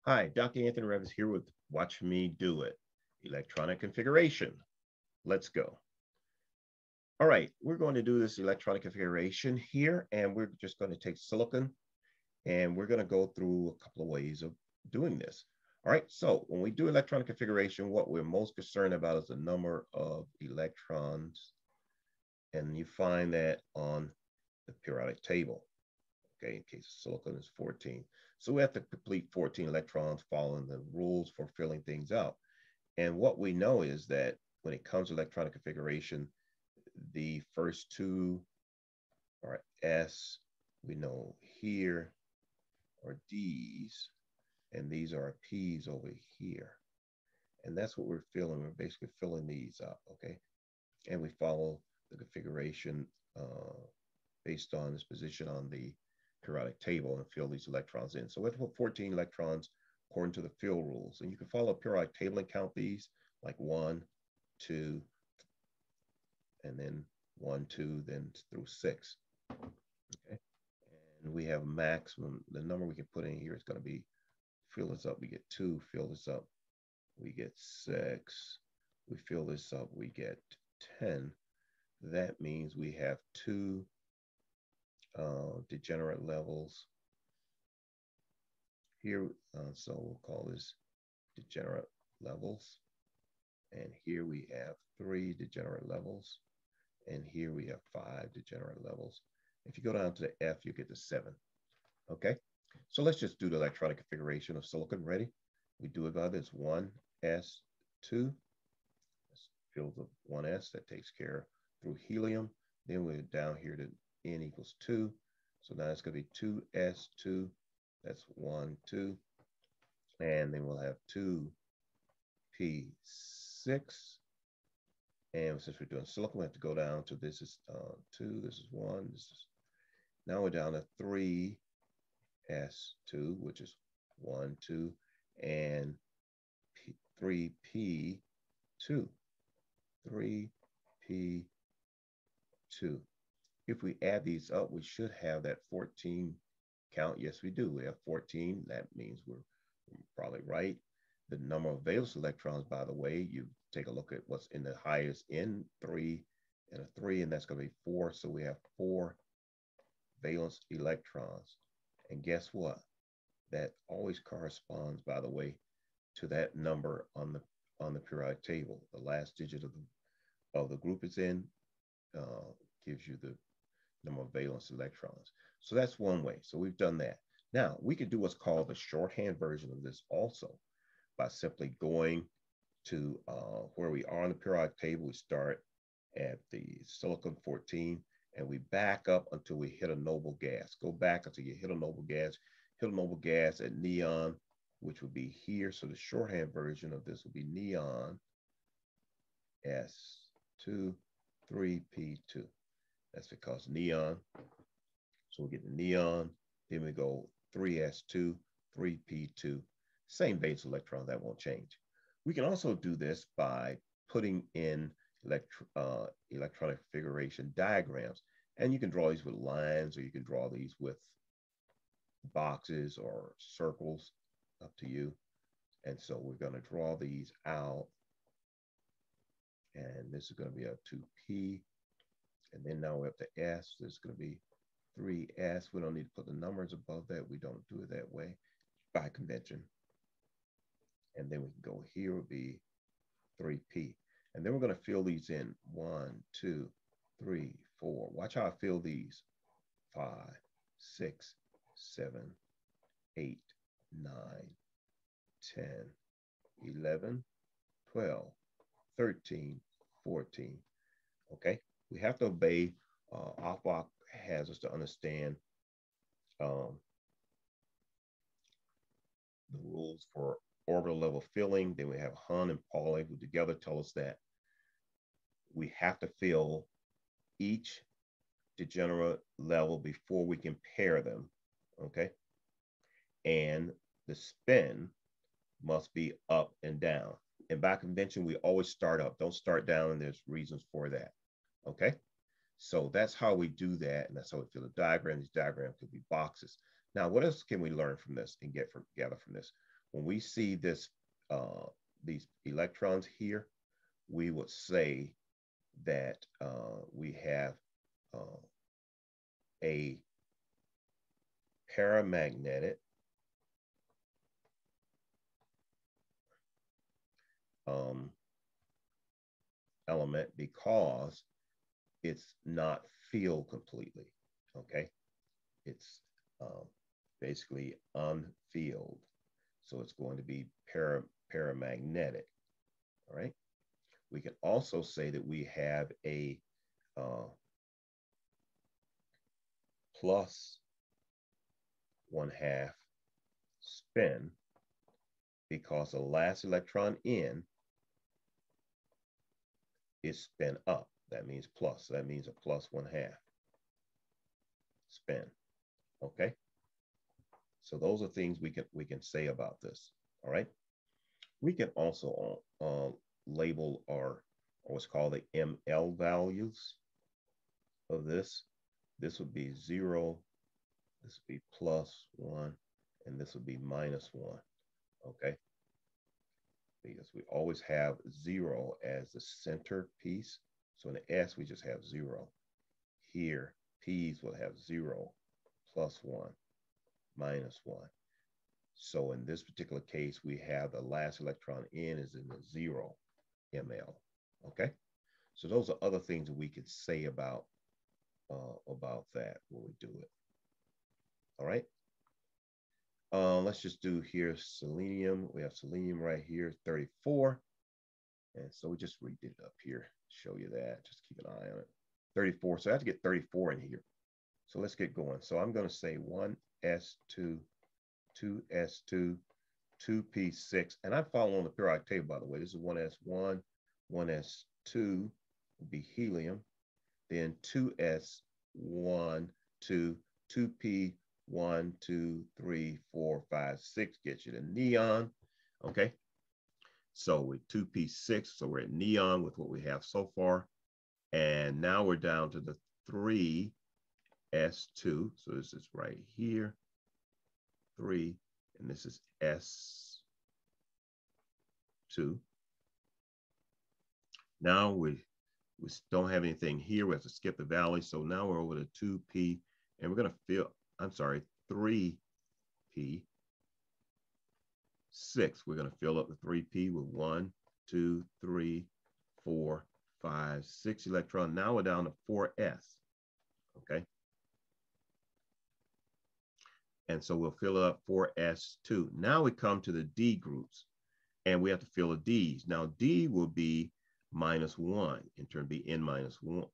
Hi, Dr. Anthony Revis here with Watch Me Do It, electronic configuration. Let's go. All right, we're going to do this electronic configuration here, and we're just going to take silicon, and we're going to go through a couple of ways of doing this. All right, so when we do electronic configuration, what we're most concerned about is the number of electrons, and you find that on the periodic table. Okay, in case silicon is 14. So we have to complete 14 electrons following the rules for filling things out. And what we know is that when it comes to electronic configuration, the first two are S, we know here are D's, and these are P's over here. And that's what we're filling. We're basically filling these up, okay? And we follow the configuration based on its position on the periodic table and fill these electrons in. So we have to put 14 electrons according to the fill rules. And you can follow a periodic table and count these like 1, 2, and then 1, 2, then through 6. Okay. And we have maximum, the number we can put in here is going to be, fill this up, we get 2, fill this up, we get 6, we fill this up, we get 10. That means we have 2 degenerate levels here. So we'll call this degenerate levels. And here we have 3 degenerate levels. And here we have 5 degenerate levels. If you go down to the F, you get to 7. Okay, so let's just do the electronic configuration of silicon. Ready? We do it by this 1s2. This fills the 1s, that takes care through helium. Then we're down here to N equals 2. So now it's going to be 2s2. That's 1, 2. And then we'll have 2p6. And since we're doing silicon, we have to go down to this is 2, this is 1. This is, now we're down to 3s2, which is 1, 2, and 3p2. 3p2. If we add these up, we should have that 14 count. Yes, we do. We have 14. That means we're probably right. The number of valence electrons, by the way, you take a look at what's in the highest N, 3 and a 3, and that's going to be 4. So we have 4 valence electrons. And guess what? That always corresponds, by the way, to that number on the periodic table. The last digit of the group it's in gives you the number of valence electrons. So that's one way. So we've done that. Now we could do what's called the shorthand version of this also by simply going to where we are on the periodic table. We start at the silicon 14 and we back up until we hit a noble gas. Go back until you hit a noble gas. Hit a noble gas at neon, which would be here. So the shorthand version of this would be neon S2 3p2. That's because neon. So we get the neon, then we go 3s2, 3p2, same base electron, that won't change. We can also do this by putting in electronic configuration diagrams. And you can draw these with lines, or you can draw these with boxes or circles, up to you. And so we're going to draw these out. And this is going to be a 2p. And then now we're up to S. This is going to be 3s. We don't need to put the numbers above that. We don't do it that way by convention. And then we can go here would be 3p. And then we're going to fill these in 1, 2, 3, 4. Watch how I fill these. 5, 6, 7, 8, 9, 10, 11, 12, 13, 14. Okay, we have to obey. Aufbach has us to understand the rules for orbital level filling. Then we have Hahn and Pauli, who together tell us that we have to fill each degenerate level before we can pair them. Okay, and the spin must be up and down. And by convention, we always start up. Don't start down, and there's reasons for that. Okay, so that's how we do that, and that's how we fill the diagram. These diagrams could be boxes. Now, what else can we learn from this and gather from this? when we see this, these electrons here, we would say that we have a paramagnetic element because it's not filled completely, okay? It's basically unfilled. So it's going to be paramagnetic, all right? We can also say that we have a plus 1/2 spin because the last electron in is spin up. That means plus. So that means a plus 1/2 spin. Okay. So those are things we can say about this. All right. We can also label our what's called the ML values of this. This would be 0. This would be +1, and this would be -1. Okay. Because we always have 0 as the center piece. So in the S, we just have 0. Here, P's will have 0, +1, -1. So in this particular case, we have the last electron in is in the 0 ml. Okay. So those are other things that we could say about that when we do it. All right. Let's just do here selenium. We have selenium right here, 34. And so we just redid it up here, show you that. Just keep an eye on it. 34. So I have to get 34 in here. So let's get going. So I'm going to say 1s2, 2s2, 2p6. And I'm following the periodic table, by the way. This is 1s1, 1s2 will be helium. Then 2s1, 2, 2p, 1, 2, 3, 4, 5, 6 gets you to neon. Okay. So with 2p6, so we're at neon with what we have so far. And now we're down to the 3s2. So this is right here, 3, and this is s2. Now we don't have anything here. We have to skip the valley. So now we're over to 2p, and we're going to fill, I'm sorry, 3p6. We're going to fill up the 3p with 1, 2, 3, 4, 5, 6 electrons. Now we're down to 4s. Okay. And so we'll fill up 4s2. Now we come to the D groups, and we have to fill the Ds. Now D will be -1, in turn be n -1.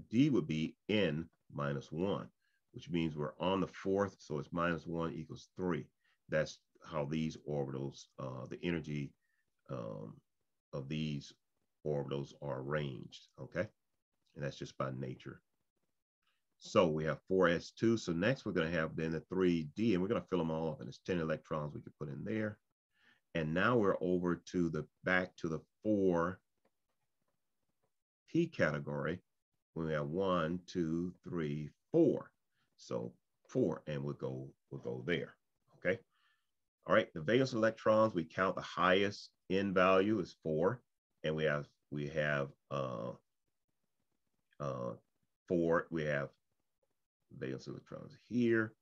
D would be n -1, which means we're on the 4th, so it's -1 equals 3. That's how these orbitals, the energy of these orbitals are arranged, okay? And that's just by nature. So we have 4s2. So next we're going to have then the 3d, and we're going to fill them all up, and it's 10 electrons we could put in there. And now we're over to back to the 4p category. We have 1, 2, 3, 4. So 4, and we'll go there. Okay. All right. The valence electrons, we count the highest n value is 4, and we have 4. We have valence electrons here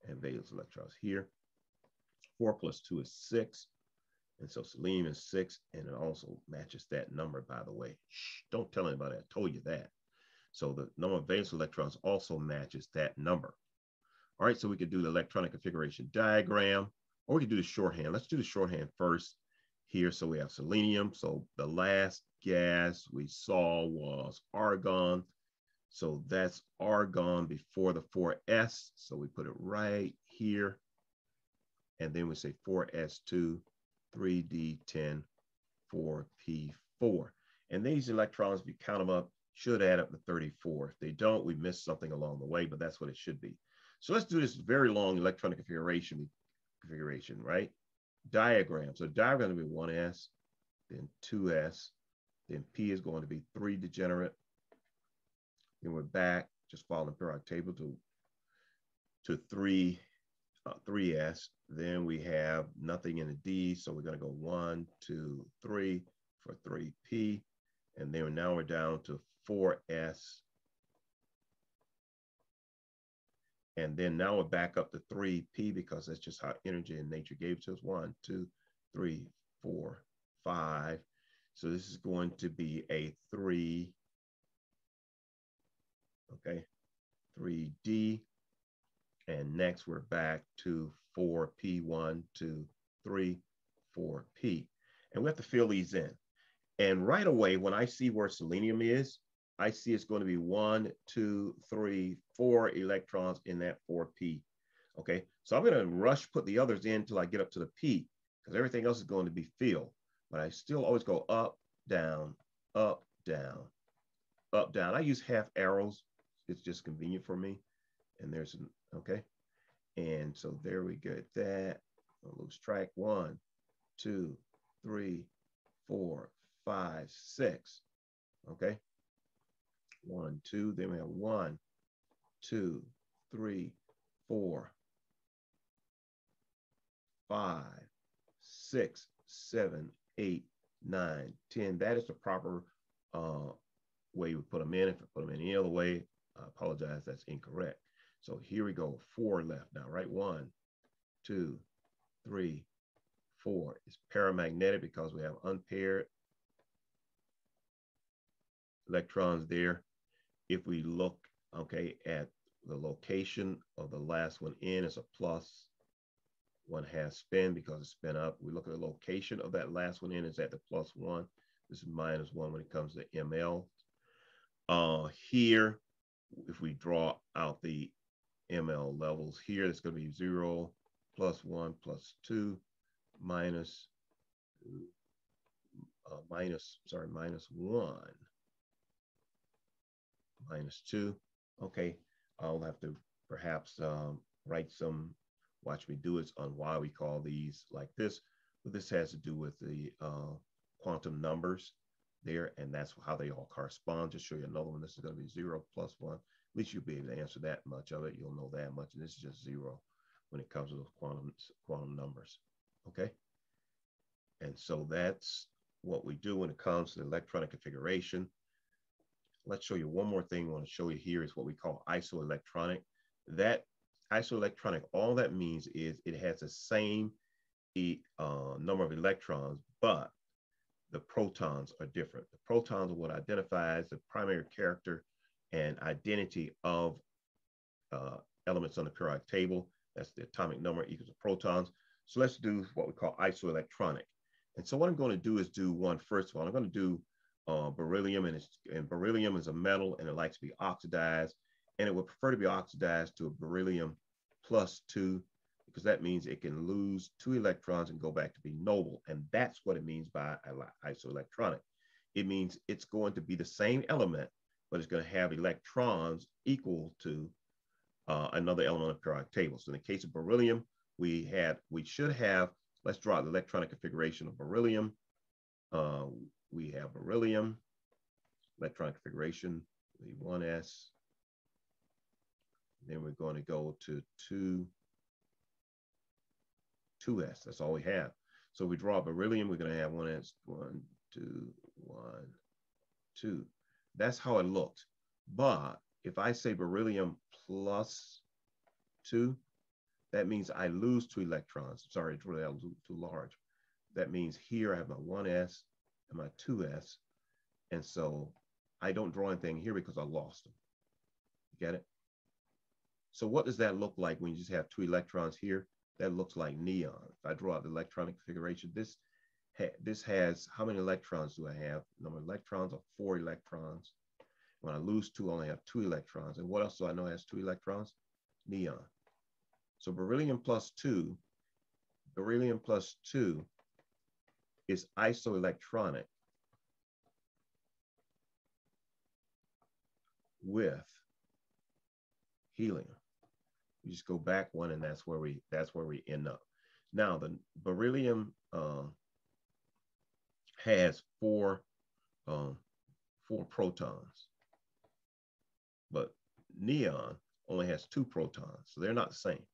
and valence electrons here. 4 plus 2 is 6. And so selenium is 6, and it also matches that number, by the way. Shh, don't tell anybody I told you that. So the number of valence electrons also matches that number. All right, so we could do the electronic configuration diagram, or we could do the shorthand. Let's do the shorthand first here. So we have selenium. So the last gas we saw was argon. So that's argon before the 4s. So we put it right here. And then we say 4s2, 3d10, 4p4. And these electrons, if you count them up, should add up to 34. If they don't, we missed something along the way, but that's what it should be. So let's do this very long electronic configuration, right? Diagram. So diagram is going to be 1s, then 2s, then p is going to be 3 degenerate. Then we're back, just following the periodic table to 3 3s. Then we have nothing in the D, so we're going to go 1, 2, 3 for 3p. And then now we're down to 4s. And then now we're back up to 3p because that's just how energy and nature gave it to us. 1, 2, 3, 4, 5. So this is going to be a 3, okay, 3D. And next we're back to 4p, 1, 2, 3, 4p. And we have to fill these in. And right away, when I see where selenium is, I see it's going to be 1, 2, 3, 4 electrons in that 4p. Okay, so I'm going to rush put the others in until I get up to the p, because everything else is going to be filled. But I still always go up, down, up, down, up, down. I use half arrows. It's just convenient for me. And there's an, okay. And so there we go. That. I'll lose track. 1, 2, 3, 4, 5, 6. Okay. 1, 2. Then we have 1, 2, 3, 4, 5, 6, 7, 8, 9, 10. That is the proper way we put them in. If I put them in any other way, I apologize, that's incorrect. So here we go, 4 left now, right? 1, 2, 3, 4. It's paramagnetic because we have unpaired electrons there. If we look, okay, at the location of the last one in, it's a plus 1/2 spin because it's spin up. We look at the location of that last one in, is at the +1. This is -1 when it comes to ML. Here, if we draw out the ML levels here, it's going to be 0, +1, +2, minus 1, -2. Okay, I'll have to perhaps write some, watch me do it on why we call these like this. But this has to do with the quantum numbers there, and that's how they all correspond. Just show you another one. This is going to be 0, +1. At least you'll be able to answer that much of it. You'll know that much. And this is just 0 when it comes to those quantum numbers. Okay. And so that's what we do when it comes to the electronic configuration. Let's show you one more thing I want to show you here is what we call isoelectronic. That isoelectronic, all that means is it has the same number of electrons, but the protons are different. The protons are what identifies the primary character and identity of elements on the periodic table. That's the atomic number equals the protons. So let's do what we call isoelectronic. And so what I'm going to do is do one first of all. I'm going to do beryllium, and beryllium is a metal and it likes to be oxidized, and it would prefer to be oxidized to a beryllium +2 because that means it can lose 2 electrons and go back to be noble, and that's what it means by isoelectronic. It means it's going to be the same element, but it's going to have electrons equal to another element on the periodic table. So in the case of beryllium, we should have, let's draw the electronic configuration of beryllium. We have beryllium, electron configuration, the 1s. Then we're going to go to 2s. That's all we have. So we draw beryllium, we're going to have 1s, 1, 2, 1, 2. That's how it looks. But if I say beryllium +2, that means I lose 2 electrons. Sorry, it's really too large. That means here I have my 1s and my 2s. And so I don't draw anything here because I lost them. You get it? So what does that look like when you just have 2 electrons here? That looks like neon. If I draw out the electronic configuration, this has, how many electrons do I have? The number of electrons are 4 electrons. When I lose 2, I only have 2 electrons. And what else do I know has 2 electrons? Neon. So beryllium +2 is isoelectronic with helium. You just go back one, and that's where we end up. Now the beryllium has 4 protons, but neon only has 2 protons, so they're not the same.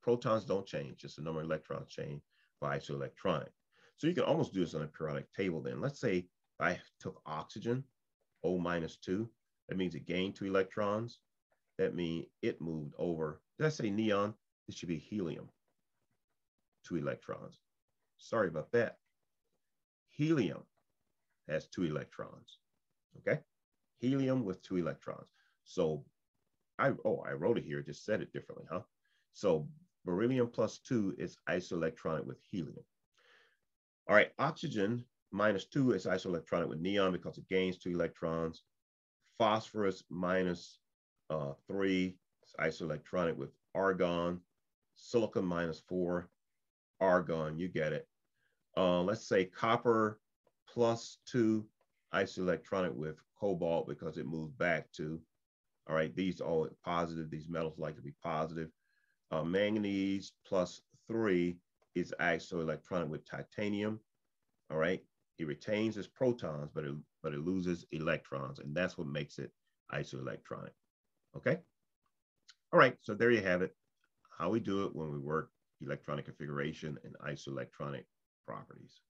Protons don't change, just the number of electrons change for isoelectronic. So you can almost do this on a periodic table then. Let's say I took oxygen, O minus 2. That means it gained 2 electrons. That means it moved over. Did I say neon? It should be helium, 2 electrons. Sorry about that. Helium has 2 electrons, okay? Helium with 2 electrons. So I wrote it here, just said it differently, huh? So beryllium plus 2 is isoelectronic with helium. All right, oxygen minus 2 is isoelectronic with neon because it gains 2 electrons. Phosphorus minus 3 is isoelectronic with argon. Silicon minus 4, argon, you get it. Let's say copper plus 2, isoelectronic with cobalt because it moves back to, all right, these are all positive. These metals like to be positive. Manganese plus 3 is isoelectronic with titanium. All right, it retains its protons, but it loses electrons, and that's what makes it isoelectronic. Okay. All right, so there you have it. How we do it when we work electronic configuration and isoelectronic properties.